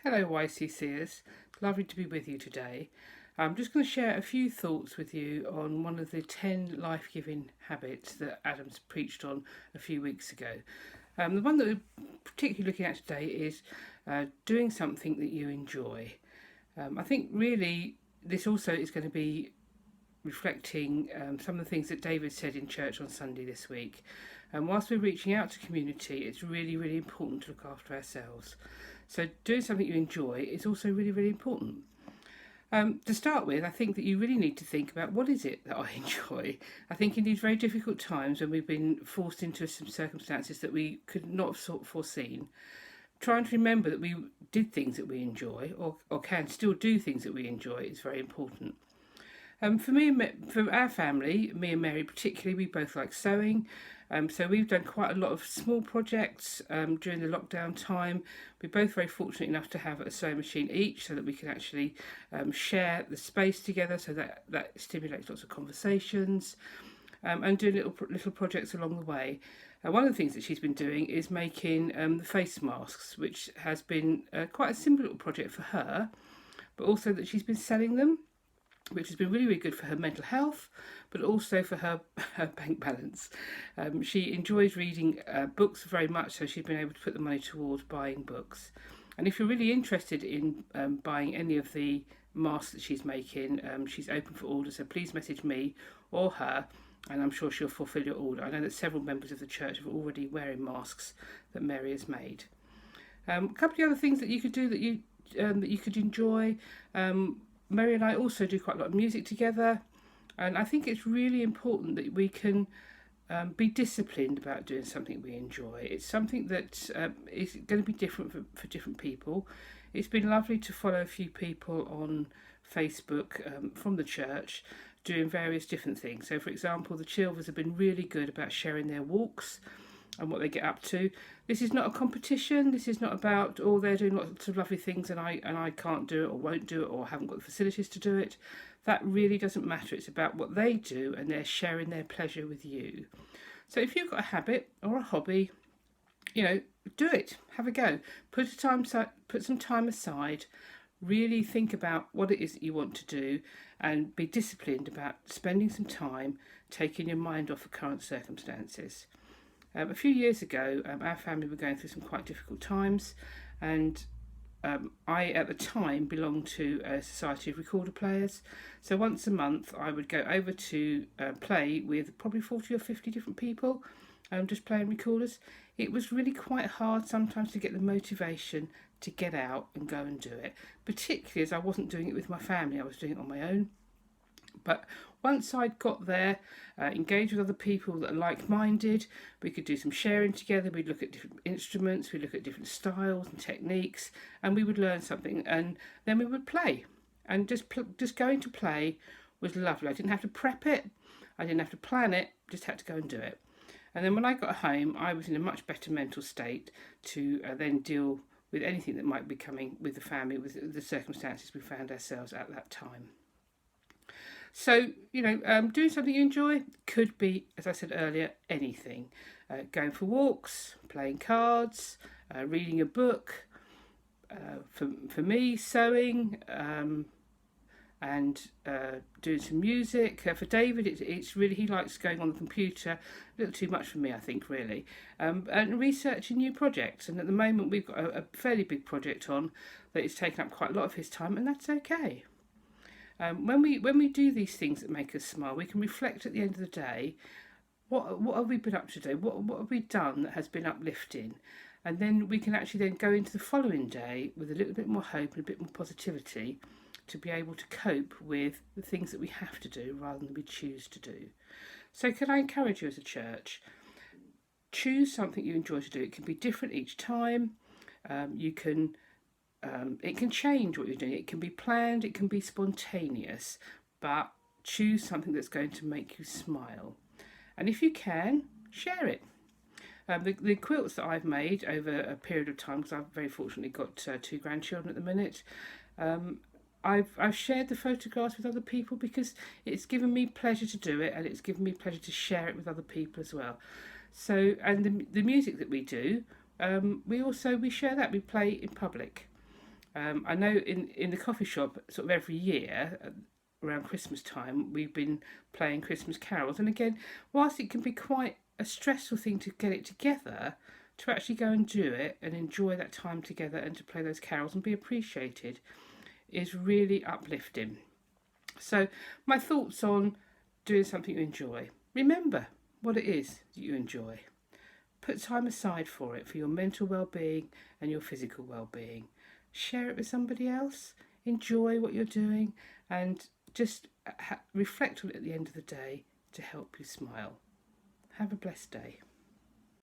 Hello, YCCers. Lovely to be with you today. I'm just going to share a few thoughts with you on one of the 10 life giving habits that Adams preached on a few weeks ago. The one that we're particularly looking at today is doing something that you enjoy. I think really this also is going to be reflecting some of the things that David said in church on Sunday this week. And whilst we're reaching out to community, it's really, really important to look after ourselves. So doing something you enjoy is also really, really important. To start with, I think that you really need to think about what is it that I enjoy. I think in these very difficult times when we've been forced into some circumstances that we could not have foreseen, trying to remember that we did things that we enjoy or can still do things that we enjoy is very important. For me, for our family, me and Mary particularly, we both like sewing. So we've done quite a lot of small projects during the lockdown time. We're both very fortunate enough to have a sewing machine each so that we can actually share the space together, so that stimulates lots of conversations and do little projects along the way. One of the things that she's been doing is making the face masks, which has been quite a simple little project for her, but also that she's been selling them, which has been really, really good for her mental health, but also for her bank balance. She enjoys reading books very much, so she's been able to put the money towards buying books. And if you're really interested in buying any of the masks that she's making, she's open for orders, so please message me or her, and I'm sure she'll fulfil your order. I know that several members of the church are already wearing masks that Mary has made. A couple of other things that you could do that you could enjoy. Mary and I also do quite a lot of music together, and I think it's really important that we can be disciplined about doing something we enjoy. It's something that is going to be different for different people. It's been lovely to follow a few people on Facebook from the church doing various different things. So, for example, the Chilvers have been really good about sharing their walks and what they get up to. This is not a competition. This is not about, oh, they're doing lots of lovely things and I can't do it or won't do it or haven't got the facilities to do it. That really doesn't matter. It's about what they do and they're sharing their pleasure with you. So if you've got a habit or a hobby, do it. Have a go. Put some time aside. Really think about what it is that you want to do and be disciplined about spending some time taking your mind off of current circumstances. A few years ago, our family were going through some quite difficult times, and I, at the time, belonged to a society of recorder players. So once a month, I would go over to play with probably 40 or 50 different people, just playing recorders. It was really quite hard sometimes to get the motivation to get out and go and do it, particularly as I wasn't doing it with my family, I was doing it on my own. But once I'd got there, engaged with other people that are like-minded, we could do some sharing together, we'd look at different instruments, we'd look at different styles and techniques, and we would learn something, and then we would play. And just going to play was lovely. I didn't have to prep it, I didn't have to plan it, just had to go and do it. And then when I got home, I was in a much better mental state to then deal with anything that might be coming with the family, with the circumstances we found ourselves at that time. So, doing something you enjoy could be, as I said earlier, anything. Going for walks, playing cards, reading a book. For me, sewing and doing some music. For David, it's really, he likes going on the computer. A little too much for me, I think, really. And researching new projects. And at the moment, we've got a fairly big project on that is taking up quite a lot of his time, and that's okay. When we do these things that make us smile, we can reflect at the end of the day, what have we been up to today? What have we done that has been uplifting? And then we can actually then go into the following day with a little bit more hope and a bit more positivity to be able to cope with the things that we have to do rather than we choose to do. So can I encourage you as a church, choose something you enjoy to do. It can be different each time. It can change what you're doing. It can be planned, it can be spontaneous, but choose something that's going to make you smile. And if you can, share it. The quilts that I've made over a period of time, because I've very fortunately got 2 grandchildren at the minute, I've shared the photographs with other people because it's given me pleasure to do it, and it's given me pleasure to share it with other people as well. So, and the music that we do, we share that. We play in public. I know in the coffee shop, sort of every year around Christmas time, we've been playing Christmas carols. And again, whilst it can be quite a stressful thing to get it together, to actually go and do it and enjoy that time together and to play those carols and be appreciated is really uplifting. So, my thoughts on doing something you enjoy. Remember what it is that you enjoy. Put time aside for it, for your mental well-being and your physical well-being. Share it with somebody else. Enjoy what you're doing and just reflect on it at the end of the day to help you smile. Have a blessed day.